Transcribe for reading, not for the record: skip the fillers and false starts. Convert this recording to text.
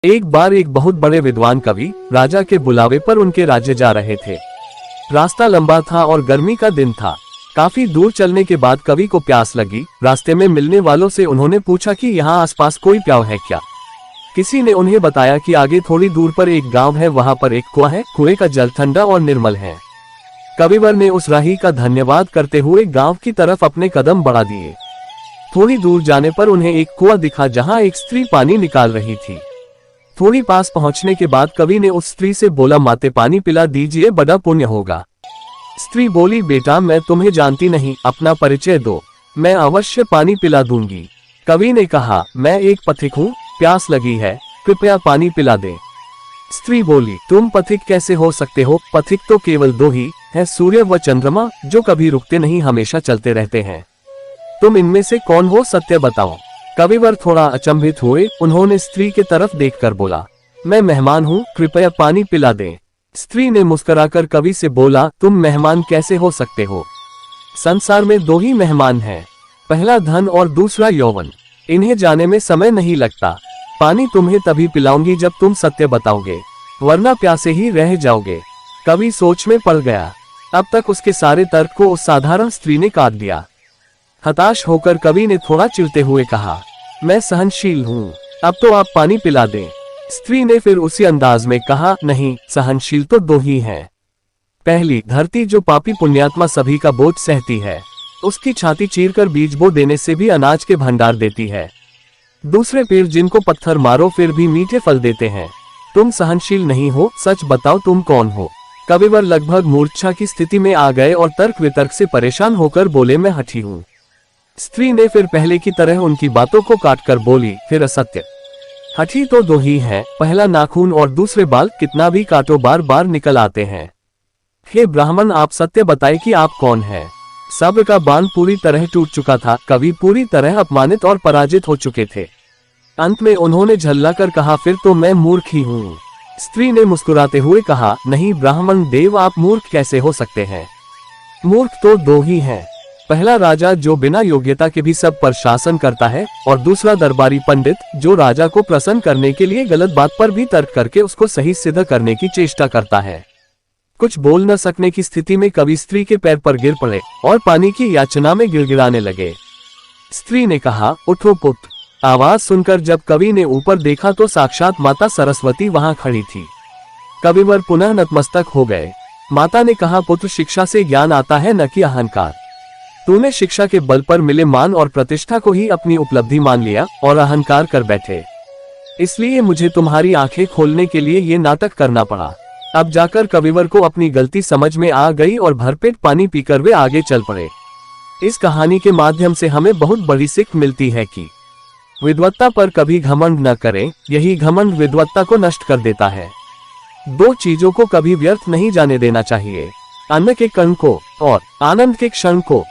एक बार एक बहुत बड़े विद्वान कवि राजा के बुलावे पर उनके राज्य जा रहे थे। रास्ता लंबा था और गर्मी का दिन था। काफी दूर चलने के बाद कवि को प्यास लगी। रास्ते में मिलने वालों से उन्होंने पूछा कि यहाँ आसपास कोई प्याऊ है क्या। किसी ने उन्हें बताया कि आगे थोड़ी दूर पर एक गांव है, वहां पर एक कुआं है। कुएं का जल ठंडा और निर्मल है। कविवर ने उस राही का धन्यवाद करते हुए गांव की तरफ अपने कदम बढ़ा दिए। थोड़ी दूर जाने पर उन्हें एक कुआं दिखा जहां एक स्त्री पानी निकाल रही थी। थोड़ी पास पहुंचने के बाद कवि ने उस स्त्री से बोला, माते पानी पिला दीजिए, बड़ा पुण्य होगा। स्त्री बोली, बेटा मैं तुम्हें जानती नहीं, अपना परिचय दो, मैं अवश्य पानी पिला दूंगी। कवि ने कहा, मैं एक पथिक हूँ, प्यास लगी है, कृपया पानी पिला दे। स्त्री बोली, तुम पथिक कैसे हो सकते हो? पथिक तो केवल दो ही है, सूर्य व चंद्रमा, जो कभी रुकते नहीं, हमेशा चलते रहते हैं। तुम इनमें से कौन हो, सत्य बताओ। कविवर थोड़ा अचंभित हुए। उन्होंने स्त्री के तरफ देखकर बोला, मैं मेहमान हूँ, कृपया पानी पिला दें। स्त्री ने मुस्कुराकर कवि से बोला, तुम मेहमान कैसे हो सकते हो? संसार में दो ही मेहमान हैं, पहला धन और दूसरा यौवन। इन्हें जाने में समय नहीं लगता। पानी तुम्हें तभी पिलाऊंगी जब तुम सत्य बताओगे, वरना प्यासे ही रह जाओगे। कवि सोच में पड़ गया। अब तक उसके सारे तर्क को उस साधारण स्त्री ने काट दिया। हताश होकर कवि ने थोड़ा चिढ़ते हुए कहा, मैं सहनशील हूँ, अब तो आप पानी पिला दें। स्त्री ने फिर उसी अंदाज में कहा, नहीं, सहनशील तो दो ही हैं। पहली, धरती जो पापी पुण्यात्मा सभी का बोझ सहती है, उसकी छाती चीरकर बीज बो देने से भी अनाज के भंडार देती है। दूसरे पेड़ जिनको पत्थर मारो फिर भी मीठे फल देते हैं। तुम सहनशील नहीं हो, सच बताओ तुम कौन हो? कविवर लगभग मूर्छा की स्थिति में आ गए और तर्क वितर्क से परेशान होकर बोले, मैं हठी हूँ। स्त्री ने फिर पहले की तरह उनकी बातों को काटकर बोली, फिर असत्य। हठी तो दो ही है, पहला नाखून और दूसरे बाल, कितना भी काटो बार बार निकल आते हैं। हे ब्राह्मण, आप सत्य बताए कि आप कौन हैं? सब्र का बांध पूरी तरह टूट चुका था। कवि पूरी तरह अपमानित और पराजित हो चुके थे। अंत में उन्होंने झल्लाकर कहा, फिर तो मैं मूर्ख ही हूँ। स्त्री ने मुस्कुराते हुए कहा, नहीं ब्राह्मण देव, आप मूर्ख कैसे हो सकते हैं? मूर्ख तो दो ही हैं, पहला राजा जो बिना योग्यता के भी सब पर शासन करता है, और दूसरा दरबारी पंडित जो राजा को प्रसन्न करने के लिए गलत बात पर भी तर्क करके उसको सही सिद्ध करने की चेष्टा करता है। कुछ बोल न सकने की स्थिति में कवि स्त्री के पैर पर गिर पड़े और पानी की याचना में गिड़गिड़ाने लगे। स्त्री ने कहा, उठो पुत्र। आवाज सुनकर जब कवि ने ऊपर देखा तो साक्षात माता सरस्वती वहां खड़ी थी। कविवर पुनः नतमस्तक हो गए। माता ने कहा, पुत्र, शिक्षा से ज्ञान आता है, न कि अहंकार। तूने शिक्षा के बल पर मिले मान और प्रतिष्ठा को ही अपनी उपलब्धि मान लिया और अहंकार कर बैठे। इसलिए मुझे तुम्हारी आंखें खोलने के लिए ये नाटक करना पड़ा। अब जाकर कविवर को अपनी गलती समझ में आ गई और भरपेट पानी पीकर वे आगे चल पड़े। इस कहानी के माध्यम से हमें बहुत बड़ी सीख मिलती है कि विद्वत्ता पर कभी घमंड न करें, यही घमंड विद्वत्ता को नष्ट कर देता है। दो चीजों को कभी व्यर्थ नहीं जाने देना चाहिए, अन्न के कण को और आनंद के क्षण को।